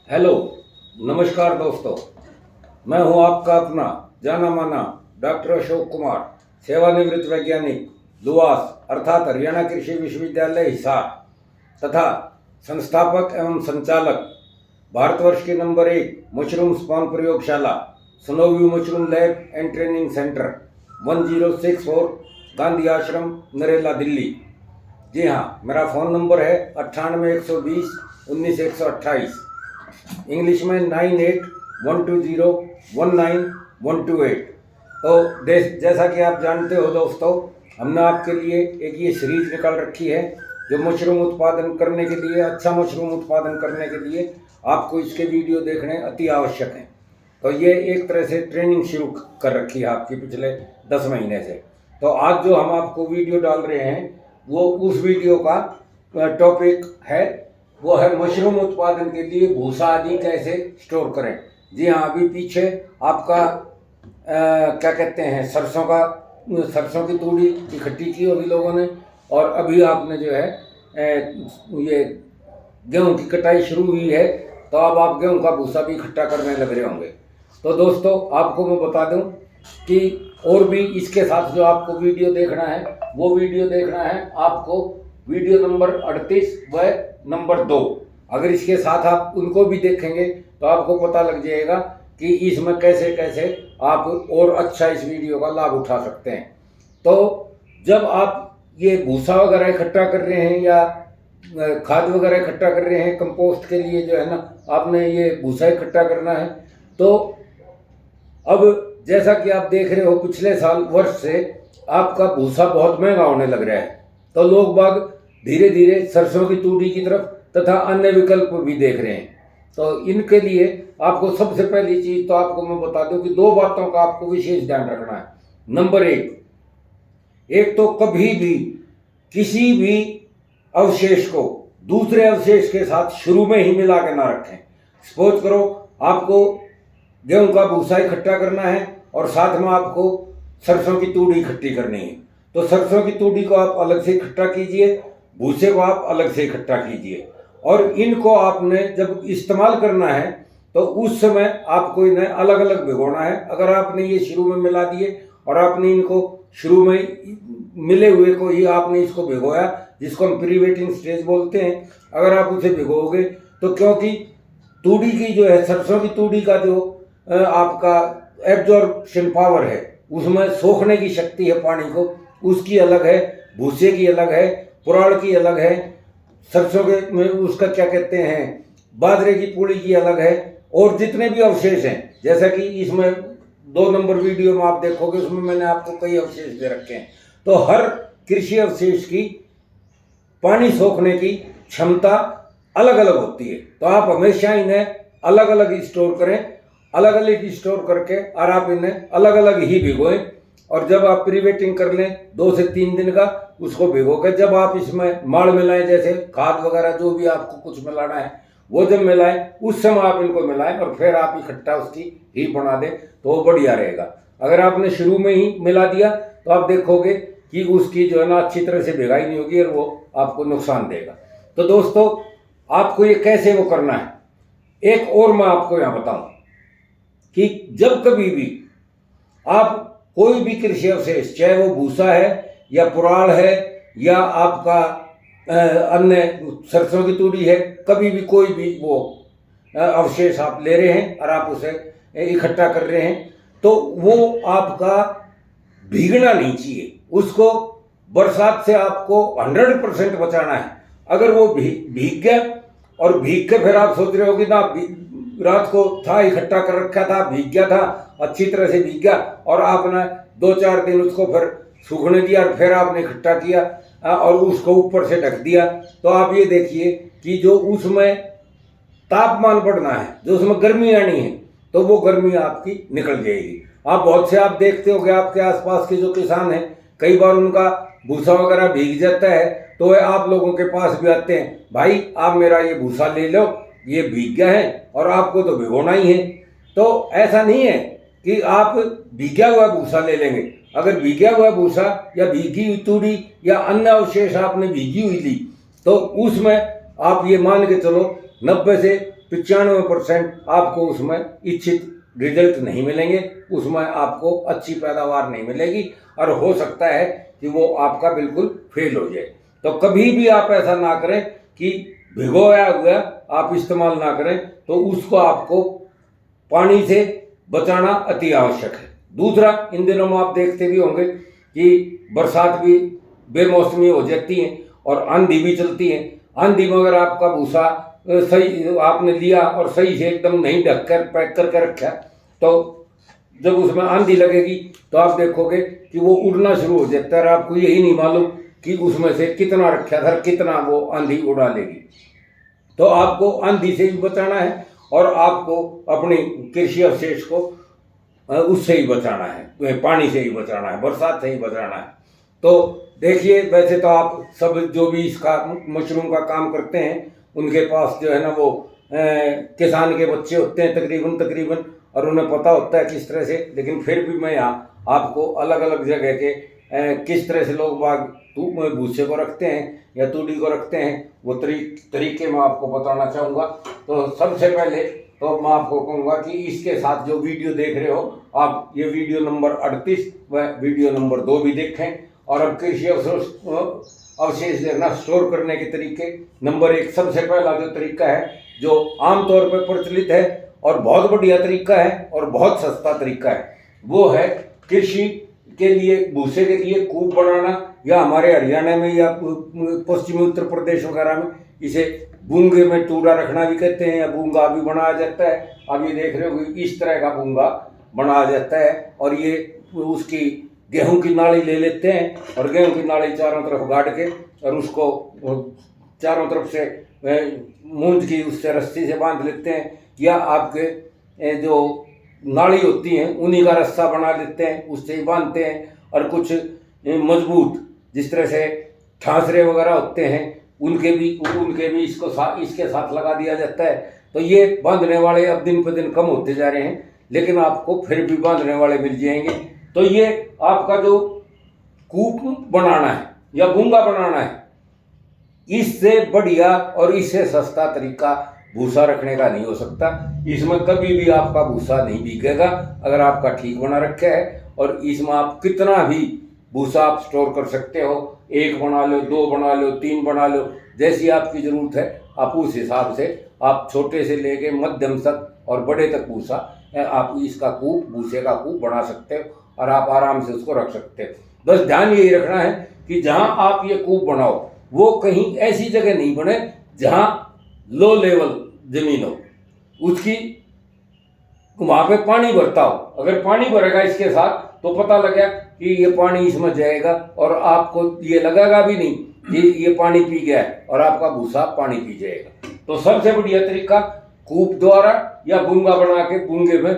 Hello, नमस्कार दोस्तों। मैं हूं आपका अपना जाना माना डॉक्टर अशोक कुमार, सेवानिवृत्त वैज्ञानिक, लुवास अर्थात हरियाणा कृषि विश्वविद्यालय हिसार तथा संस्थापक एवं संचालक भारतवर्ष के नंबर 1 मशरूम स्पॉन प्रयोगशाला Snow View mushroom lab and training centre 1064 Gandhi आश्रम, नरेला, दिल्ली। जी हाँ, मेरा फ़ोन नंबर है 98 120 19 128, इंग्लिश में 98 120 19128। तो जैसा कि आप जानते हो दोस्तों, हमने आपके लिए एक ये सीरीज निकाल रखी है जो मशरूम उत्पादन करने के लिए, अच्छा मशरूम उत्पादन करने के लिए आपको इसके वीडियो देखने अति आवश्यक हैं। तो ये एक तरह से ट्रेनिंग शुरू कर रखी है आपकी पिछले 10 महीने से। तो आज जो हम आपको वीडियो डाल रहे हैं वो उस वीडियो का टॉपिक है, वो है मशरूम उत्पादन के लिए भूसा आदि कैसे स्टोर करें। जी हाँ, अभी पीछे आपका क्या कहते हैं, सरसों की तूड़ी इकट्ठी की अभी लोगों ने, और अभी आपने जो है ये गेहूं की कटाई शुरू हुई है, तो अब आप गेहूं का भूसा भी इकट्ठा करने लग रहे होंगे। तो दोस्तों, आपको मैं बता दूं कि और भी इसके साथ जो आपको वीडियो देखना है, वो वीडियो देखना है आपको वीडियो नंबर 38 व नंबर 2। अगर इसके साथ आप उनको भी देखेंगे तो आपको पता लग जाएगा कि इसमें कैसे कैसे आप और अच्छा इस वीडियो का लाभ उठा सकते हैं। तो जब आप ये भूसा वगैरह इकट्ठा कर रहे हैं या खाद वगैरह इकट्ठा कर रहे हैं कंपोस्ट के लिए, जो है ना, आपने ये भूसा इकट्ठा करना है। तो अब जैसा कि आप देख रहे हो, पिछले साल वर्ष से आपका भूसा बहुत महंगा होने लग रहा है, तो लोग बाग धीरे धीरे सरसों की तूड़ी की तरफ तथा अन्य विकल्प भी देख रहे हैं। तो इनके लिए आपको सबसे पहली चीज तो आपको मैं बता दूं कि 2 बातों का आपको विशेष ध्यान रखना है। नंबर 1, तो कभी भी किसी भी अवशेष को दूसरे अवशेष के साथ शुरू में ही मिला के ना रखें। सपोज करो आपको गेहूं का भूसा इकट्ठा करना है और साथ में आपको सरसों की तूड़ी इकट्ठी करनी है, तो सरसों की तूड़ी को आप अलग से इकट्ठा कीजिए, भूसे को आप अलग से इकट्ठा कीजिए, और इनको आपने जब इस्तेमाल करना है तो उस समय आपको इन्हें अलग अलग भिगोना है। अगर आपने ये शुरू में मिला दिए और आपने इनको शुरू में मिले हुए को ही आपने इसको भिगोया, जिसको हम प्री वेटिंग स्टेज बोलते हैं, अगर आप उसे भिगोगे तो, क्योंकि तूड़ी की जो है, सरसों की तूड़ी का जो आपका एब्जॉर्प्शन पावर है, उसमें सोखने की शक्ति है पानी को, उसकी अलग है, भूसे की अलग है, पुराड़ की अलग है, सरसों के में उसका क्या कहते हैं, बाजरे की पूड़ी की अलग है, और जितने भी अवशेष हैं, जैसा कि इसमें 2 नंबर वीडियो में आप देखोगे, उसमें मैंने आपको कई अवशेष दे रखे हैं। तो हर कृषि अवशेष की पानी सोखने की क्षमता अलग अलग होती है, तो आप हमेशा इन्हें अलग अलग स्टोर करें, अलग अलग स्टोर करके, और आप इन्हें अलग अलग ही भिगोएं। और जब आप प्री वेटिंग कर लें 2 से 3 दिन का, उसको भिगो के जब आप इसमें माड़ मिलाएं, जैसे खाद वगैरह जो भी आपको कुछ मिलाना है वो जब मिलाएं, उस समय आप इनको मिलाएं और फिर आप इकट्ठा उसकी ही बना दें, तो वो बढ़िया रहेगा। अगर आपने शुरू में ही मिला दिया तो आप देखोगे कि उसकी जो है ना अच्छी तरह से भिगाई नहीं होगी और वो आपको नुकसान देगा। तो दोस्तों, आपको ये कैसे वो करना है, एक और मैं आपको यहाँ बताऊं कि जब कभी भी आप कोई भी कृषि अवशेष, चाहे वो भूसा है या पुराड़ है या आपका अन्य सरसों की तूड़ी है, कभी भी कोई भी वो अवशेष आप ले रहे हैं और आप उसे इकट्ठा कर रहे हैं, तो वो आपका भीगना नहीं चाहिए। उसको बरसात से आपको 100% बचाना है। अगर वो भीग गया और भीग के फिर आप सोच रहे हो कि ना, रात को था इकट्ठा कर रखा था, भीग गया था, अच्छी तरह से भीग गया, और आपने 2-4 दिन उसको फिर सूखने दिया और फिर आपने इकट्ठा किया और उसको ऊपर से ढक दिया, तो आप ये देखिए कि जो उसमें तापमान बढ़ना है, जो उसमें गर्मी आनी है, तो वो गर्मी आपकी निकल जाएगी। आप बहुत से आप देखते हो कि आपके आसपास के जो किसान हैं, कई बार उनका भूसा वगैरह भीग जाता है, तो वे आप लोगों के पास भी आते हैं, भाई आप मेरा ये भूसा ले लो, ये भीग गया है और आपको तो भिगोना ही है। तो ऐसा नहीं है कि आप भीगा हुआ भूसा ले लेंगे। अगर भीगा हुआ भूसा या भीगी हुई तूड़ी या अन्य अवशेष आपने भीगी हुई ली, तो उसमें आप ये मान के चलो 90 से 95% आपको उसमें इच्छित रिजल्ट नहीं मिलेंगे, उसमें आपको अच्छी पैदावार नहीं मिलेगी और हो सकता है कि वो आपका बिल्कुल फेल हो जाए। तो कभी भी आप ऐसा ना करें कि भिगोया हुआ आप इस्तेमाल ना करें, तो उसको आपको पानी से बचाना अति आवश्यक है। दूसरा, इन दिनों में आप देखते भी होंगे कि बरसात भी बेमौसमी हो जाती है और आंधी भी चलती है। आंधी में अगर आपका भूसा सही आपने लिया और सही से एकदम नहीं ढक कर पैक करके रखा, तो जब उसमें आंधी लगेगी तो आप देखोगे कि वो उड़ना शुरू हो जाता है और आपको यही नहीं मालूम कि उसमें से कितना रखा था, कितना वो आंधी उड़ा लेगी। तो आपको आंधी से भी बचाना है और आपको अपनी कृषि अवशेष को उससे ही बचाना है, पानी से ही बचाना है, बरसात से ही बचाना है। तो देखिए, वैसे तो आप सब जो भी इसका मशरूम का काम करते हैं उनके पास जो है ना वो किसान के बच्चे होते हैं तकरीबन, और उन्हें पता होता है किस तरह से। लेकिन फिर भी मैं यहाँ आपको अलग अलग जगह के किस तरह से लोग बाग भूसे को रखते हैं या तूड़ी को रखते हैं, वो तरीके मैं आपको बताना चाहूँगा। तो सबसे पहले तो मैं आपको कहूँगा कि इसके साथ जो वीडियो देख रहे हो आप, ये वीडियो नंबर 38 व वीडियो नंबर 2 भी देखें। और अब कृषि अवशेष देखना स्टोर करने के तरीके, नंबर 1 सबसे पहला जो तरीका है, जो आमतौर पर प्रचलित है और बहुत बढ़िया तरीका है और बहुत सस्ता तरीका है, वो है कृषि के लिए भूसे के लिए कूप बनाना, या हमारे हरियाणा में या पश्चिमी उत्तर प्रदेश वगैरह में इसे बूंगे में टूरा रखना भी कहते हैं, या बूंगा भी बनाया जाता है। अब ये देख रहे हो इस तरह का बूंगा बनाया जाता है और ये उसकी गेहूं की नाली ले लेते हैं और गेहूं की नाली चारों तरफ गाड़ के और उसको चारों तरफ से मूंज की उससे रस्सी से बांध लेते हैं, या आपके जो नाली होती हैं उन्हीं का रस्सा बना लेते हैं, उससे ही बांधते हैं। और कुछ मजबूत जिस तरह से ठांसरे वगैरह होते हैं उनके भी इसके साथ लगा दिया जाता है। तो ये बांधने वाले अब दिन पर दिन कम होते जा रहे हैं, लेकिन आपको फिर भी बांधने वाले मिल जाएंगे। तो ये आपका जो कूप बनाना है या बूंगा बनाना है, इससे बढ़िया और इससे सस्ता तरीका भूसा रखने का नहीं हो सकता। इसमें कभी भी आपका भूसा नहीं बिकेगा अगर आपका ठीक बना रखा है। और इसमें आप कितना भी भूसा आप स्टोर कर सकते हो, 1 बना लो, 2 बना लो, 3 बना लो, जैसी आपकी ज़रूरत है आप उस हिसाब से आप छोटे से लेके मध्यम तक और बड़े तक भूसा आप इसका कूप, भूसे का कूप बना सकते हो और आप आराम से उसको रख सकते हो। बस ध्यान यही रखना है कि जहाँ आप ये कूप बनाओ वो कहीं ऐसी जगह नहीं बने जहाँ लो लेवल जमीन हो, उसकी वहाँ पे पानी भरता हो। अगर पानी भरेगा इसके साथ तो पता लगा कि ये पानी इसमें जाएगा और आपको ये लगेगा भी नहीं कि ये पानी पी गया है और आपका भूसा पानी पी जाएगा। तो सबसे बढ़िया तरीका कूप द्वारा या बूंगा बना के बूंगे में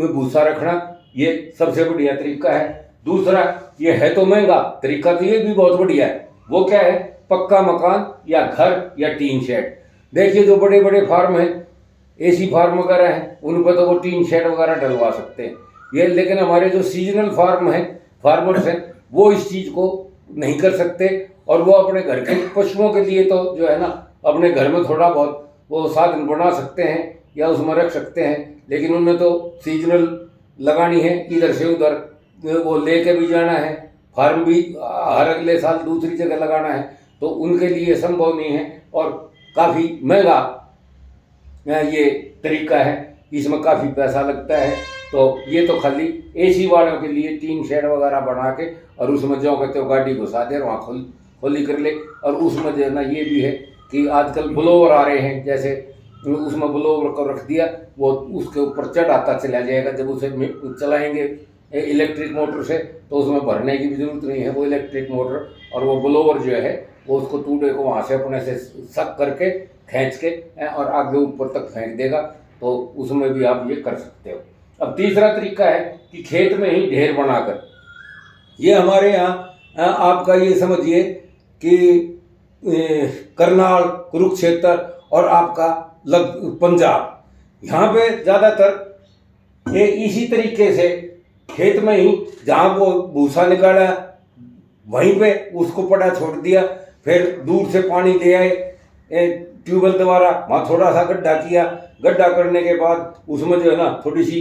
भूसा रखना, ये सबसे बढ़िया तरीका है। दूसरा, ये है तो महंगा तरीका, तो ये भी बहुत बढ़िया है। वो क्या है? पक्का मकान या घर या टीन शेड। देखिए जो बड़े बड़े फार्म हैं, एसी फार्म वगैरह हैं, उन पर तो वो टीन शेड वगैरह डलवा सकते हैं ये, लेकिन हमारे जो सीजनल फार्मर्स हैं वो इस चीज़ को नहीं कर सकते। और वो अपने घर के पशुओं के लिए तो जो है ना अपने घर में थोड़ा बहुत वो साधन बना सकते हैं या उसमें रख सकते हैं, लेकिन उनमें तो सीजनल लगानी है, इधर से उधर वो लेके भी जाना है, फार्म भी हर अगले साल दूसरी जगह लगाना है, तो उनके लिए संभव नहीं है और काफ़ी महंगा ये तरीका है, इसमें काफ़ी पैसा लगता है। तो ये तो खाली एसी वालों के लिए टीन शेड वगैरह बना के और उसमें जो कहते हो गाड़ी घुसा दे, वहाँ खोली कर ले। और उसमें जो है ना ये भी है कि आजकल ब्लोवर आ रहे हैं, जैसे उसमें ब्लोवर को रख दिया, वो उसके ऊपर चढ़ाता चला जाएगा। जब उसे चलाएंगे इलेक्ट्रिक मोटर से तो उसमें भरने की भी ज़रूरत नहीं है, वो इलेक्ट्रिक मोटर और वो ब्लोवर जो है वो उसको टूटे को वहाँ से अपने से सक करके खींच के और आगे ऊपर तक फेंक देगा। तो उसमें भी आप ये कर सकते हो। अब तीसरा तरीका है कि खेत में ही ढेर बनाकर, ये हमारे यहाँ आपका ये समझिए कि करनाल, कुरुक्षेत्र और आपका पंजाब, यहाँ पे ज़्यादातर ये इसी तरीके से खेत में ही जहाँ वो भूसा निकाला वहीं पे उसको पड़ा छोड़ दिया, फिर दूर से पानी ले आए ट्यूबवेल द्वारा वहाँ थोड़ा सा गड्ढा किया, गड्ढा करने के बाद उसमें जो है ना थोड़ी सी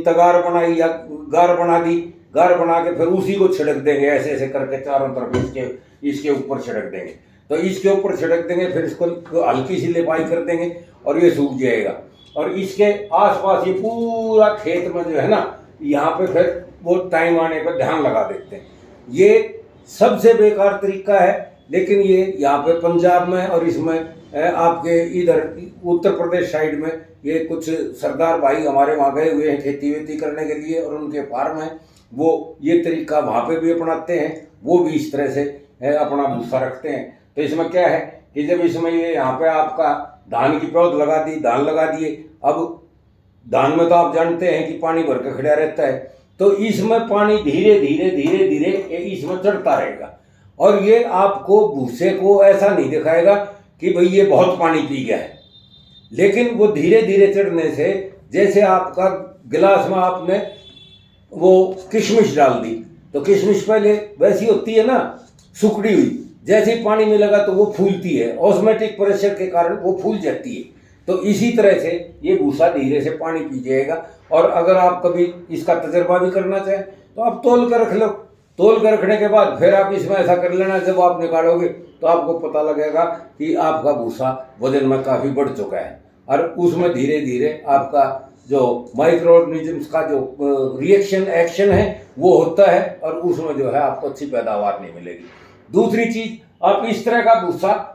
तगार बनाई या गार बना दी, गार बना के फिर उसी को छिड़क देंगे, ऐसे ऐसे करके चारों तरफ इसके ऊपर छिड़क देंगे। तो इसके ऊपर छिड़क देंगे, फिर इसको हल्की सी लिपाई कर देंगे और ये सूख जाएगा। और इसके आसपास ये पूरा खेत में जो है ना, यहाँ पे फिर वो टाइम आने पर ध्यान लगा देते हैं। ये सबसे बेकार तरीका है, लेकिन ये यहाँ पे पंजाब में और इसमें आपके इधर उत्तर प्रदेश साइड में ये कुछ सरदार भाई हमारे वहाँ गए हुए हैं खेती वेती करने के लिए, और उनके फार्म है, वो ये तरीका वहाँ पे भी अपनाते हैं। वो भी इस तरह से अपना भूसा रखते हैं। तो इसमें क्या है कि जब इसमें ये यहाँ पे आपका धान की पौध लगा दी, धान लगा दिए, अब धान में तो आप जानते हैं कि पानी भर के खड़ा रहता है, तो इसमें पानी धीरे धीरे धीरे धीरे इसमें चढ़ता रहेगा। और ये आपको भूसे को ऐसा नहीं दिखाएगा कि भाई ये बहुत पानी पी गया है, लेकिन वो धीरे धीरे चढ़ने से, जैसे आपका गिलास में आपने वो किशमिश डाल दी, तो किशमिश पहले वैसी होती है ना सुखड़ी हुई, जैसे ही पानी मिलेगा तो वो फूलती है, ऑस्मोटिक प्रेशर के कारण वो फूल जाती है। तो इसी तरह से ये भूसा धीरे से पानी पी जाएगा। और अगर आप कभी इसका तजर्बा भी करना चाहें तो आप तोल कर रख लो, तोल कर रखने के बाद फिर आप इसमें ऐसा कर लेना, जब आप निकालोगे तो आपको पता लगेगा कि आपका भूसा वजन में काफ़ी बढ़ चुका है। और उसमें धीरे धीरे आपका जो माइक्रो ऑर्गेनिजम्स का जो रिएक्शन एक्शन है वो होता है, और उसमें जो है आपको अच्छी पैदावार नहीं मिलेगी। दूसरी चीज़, आप इस तरह का भूसा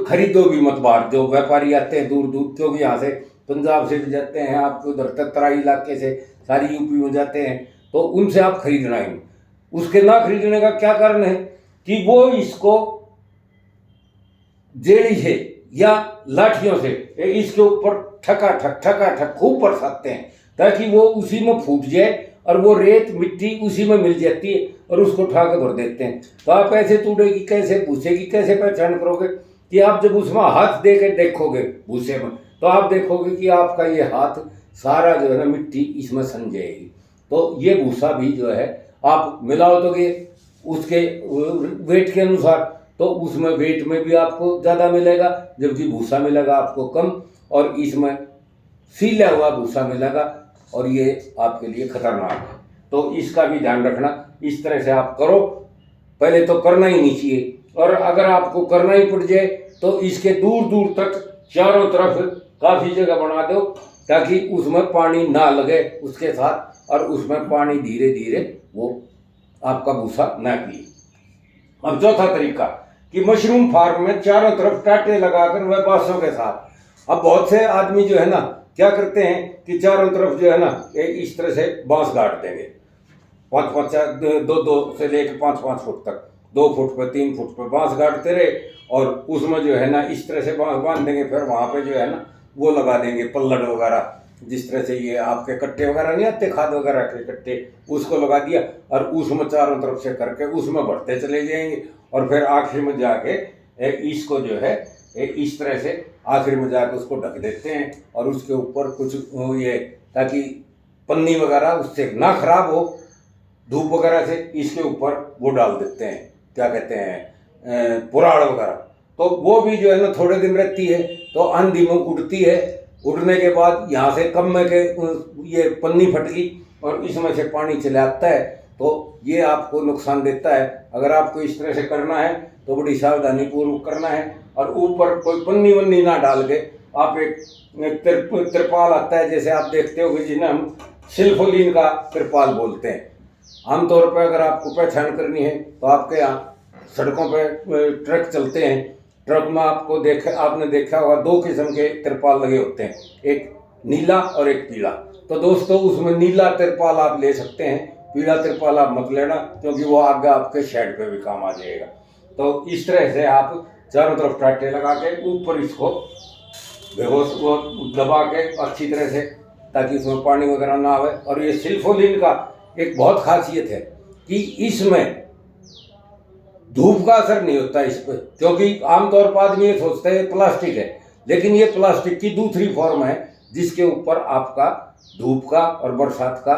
खरीदो भी मत बाहर। जो व्यापारी आते हैं दूर दूर, क्योंकि यहाँ से पंजाब से भी जाते हैं, आपके उधर तराई इलाके से सारी यूपी में जाते हैं, तो उनसे आप खरीदना ही। उसके ना खरीदने का क्या कारण है कि वो इसको जेड़ी से या लाठियों से इसके ऊपर ठका ठक खूब बरसाते हैं, ताकि वो उसी में फूट जाए और वो रेत मिट्टी उसी में मिल जाती है, और उसको उठा के भर देते हैं। तो आप ऐसे तूड़े की कैसे, भूसे की कैसे पहचान करोगे कि आप जब उसमें हाथ दे के देखोगे भूसे में, तो आप देखोगे कि आपका ये हाथ सारा जो है ना मिट्टी इसमें सन जाएगी। तो ये भूसा भी जो है आप मिलाओ दोगे उसके वेट के अनुसार, तो उसमें वेट में भी आपको ज़्यादा मिलेगा, जबकि भूसा मिलेगा आपको कम, और इसमें सीला हुआ भूसा मिलेगा, और ये आपके लिए खतरनाक है। तो इसका भी ध्यान रखना। इस तरह से आप करो, पहले तो करना ही नहीं चाहिए, और अगर आपको करना ही पड़ जाए तो इसके दूर दूर तक चारों तरफ काफ़ी जगह बना दो, ताकि उसमें पानी ना लगे उसके साथ, और उसमें पानी धीरे धीरे वो आपका भूसा ना पिए। अब चौथा तरीका कि मशरूम फार्म में चारों तरफ टाटे लगाकर वह बांसों के साथ। अब बहुत से आदमी जो है ना क्या करते हैं कि चारों तरफ जो है ना इस तरह से बांस गाड़ देंगे, 2 से लेकर 5 फुट तक, 2 फुट पर 3 फुट पर बांस गाड़ते रहे, और उसमें जो है ना इस तरह से बांस बांध देंगे। फिर वहाँ पे जो है ना वो लगा देंगे पल्लड़ वगैरह, जिस तरह से ये आपके कट्टे वगैरह नहीं आते खाद वगैरह के कट्टे, उसको लगा दिया, और उसमें चारों तरफ से करके उसमें बढ़ते चले जाएंगे। और फिर आखिर में जाके इसको जो है इस तरह से आखिर में जाकर उसको ढक देते हैं, और उसके ऊपर कुछ ये ताकि पन्नी वगैरह उससे ना खराब हो धूप वगैरह से, इसके ऊपर वो डाल देते हैं, क्या कहते हैं पुराड़ वगैरह। तो वो भी जो है ना थोड़े दिन रहती है, तो आंधी में उड़ती है, उड़ने के बाद यहाँ से कम में के ये पन्नी फट गई और इसमें से पानी चला आता है, तो ये आपको नुकसान देता है। अगर आपको इस तरह से करना है तो बड़ी सावधानी पूर्वक करना है, और ऊपर कोई पन्नी वन्नी ना डाल के आप एक तिरपाल आता है, जैसे आप देखते हो जिन्हें हम सिल्फोलिन का तिरपाल बोलते हैं। आमतौर पर अगर आपको पहचान करनी है तो आपके यहाँ सड़कों पर ट्रक चलते हैं, ट्रक में आपने देखा होगा 2 किस्म के तिरपाल लगे होते हैं, एक नीला और एक पीला। तो दोस्तों उसमें नीला तिरपाल आप ले सकते हैं, पीला तिरपाल आप मत लेना, क्योंकि वो आगे आपके शेड पे भी काम आ जाएगा। तो इस तरह से आप चारों तरफ टाटे लगा के ऊपर इसको बेहोश को दबा के अच्छी तरह से, ताकि इसमें पानी वगैरह ना आवे। और ये सिल्फोलिन का एक बहुत खासियत है कि इसमें धूप का असर नहीं होता इस पर, क्योंकि आमतौर पर आदमी ये सोचते हैं प्लास्टिक है, लेकिन ये प्लास्टिक की दूसरी फॉर्म है जिसके ऊपर आपका धूप का और बरसात का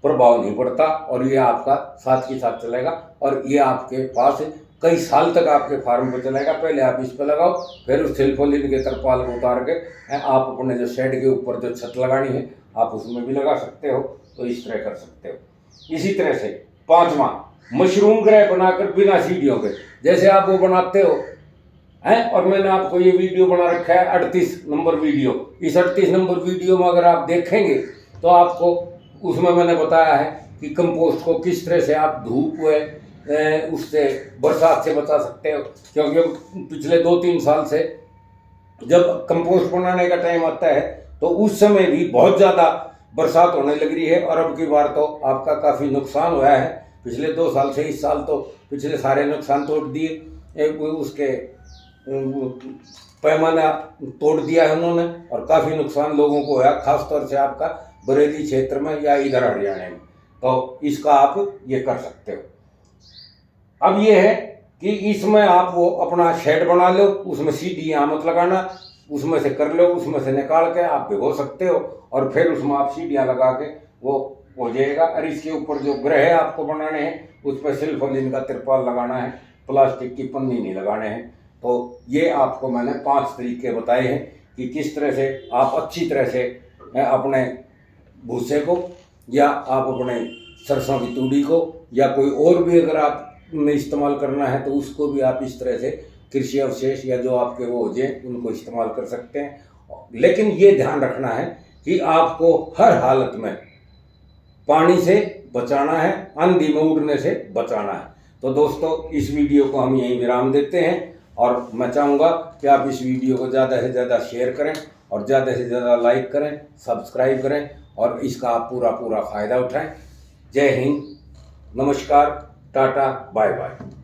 प्रभाव नहीं पड़ता, और ये आपका साथ के साथ चलेगा, और ये आपके पास कई साल तक आपके फार्म पर चलेगा। पहले आप इस पर लगाओ, फिर उस सिल्फोलिन के तरपाल को उतार के आप अपने जो शेड के ऊपर जो छत लगानी है आप उसमें भी लगा सकते हो। तो इस तरह कर सकते हो। इसी तरह से 5वां, मशरूम ग्रह बनाकर बिना सीढ़ियों के, जैसे आप वो बनाते हो हैं, और मैंने आपको ये वीडियो बना रखा है 38 नंबर वीडियो। इस 38 नंबर वीडियो में अगर आप देखेंगे तो आपको उसमें मैंने बताया है कि कंपोस्ट को किस तरह से आप धूप उससे बरसात से बचा सकते हो। क्योंकि पिछले 2-3 साल से जब कंपोस्ट बनाने का टाइम आता है तो उस समय भी बहुत ज़्यादा बरसात होने लग रही है, और अब की बार तो आपका काफ़ी नुकसान हुआ है। पिछले 2 साल से इस साल तो पिछले सारे नुकसान तोड़ दिए, उसके पैमाना तोड़ दिया है उन्होंने, और काफ़ी नुकसान लोगों को हुआ, खासतौर से आपका बरेली क्षेत्र में या इधर हरियाणा में। तो इसका आप ये कर सकते हो। अब ये है कि इसमें आप वो अपना शेड बना लो, उसमें सीढ़ियाँ मत लगाना, उसमें से कर लो, उसमें से निकाल के आप भिगो सकते हो, और फिर उसमें आप सीढ़ियाँ लगा के वो हो जाएगा। और इसके ऊपर जो ग्रह आपको बनाने हैं उस पर सिल्फोलिन का तिरपाल लगाना है, प्लास्टिक की पन्नी नहीं लगाने हैं। तो ये आपको मैंने 5 तरीके बताए हैं कि किस तरह से आप अच्छी तरह से अपने भूसे को, या आप अपने सरसों की तूड़ी को, या कोई और भी अगर आप में इस्तेमाल करना है तो उसको भी आप इस तरह से कृषि अवशेष या जो आपके वो हो जाए उनको इस्तेमाल कर सकते हैं। लेकिन ये ध्यान रखना है कि आपको हर हालत में पानी से बचाना है, आंधी में उड़ने से बचाना है। तो दोस्तों, इस वीडियो को हम यहीं विराम देते हैं, और मैं चाहूँगा कि आप इस वीडियो को ज़्यादा से ज़्यादा शेयर करें, और ज़्यादा से ज़्यादा लाइक करें, सब्सक्राइब करें, और इसका आप पूरा फ़ायदा उठाएं। जय हिंद, नमस्कार, टाटा, बाय बाय।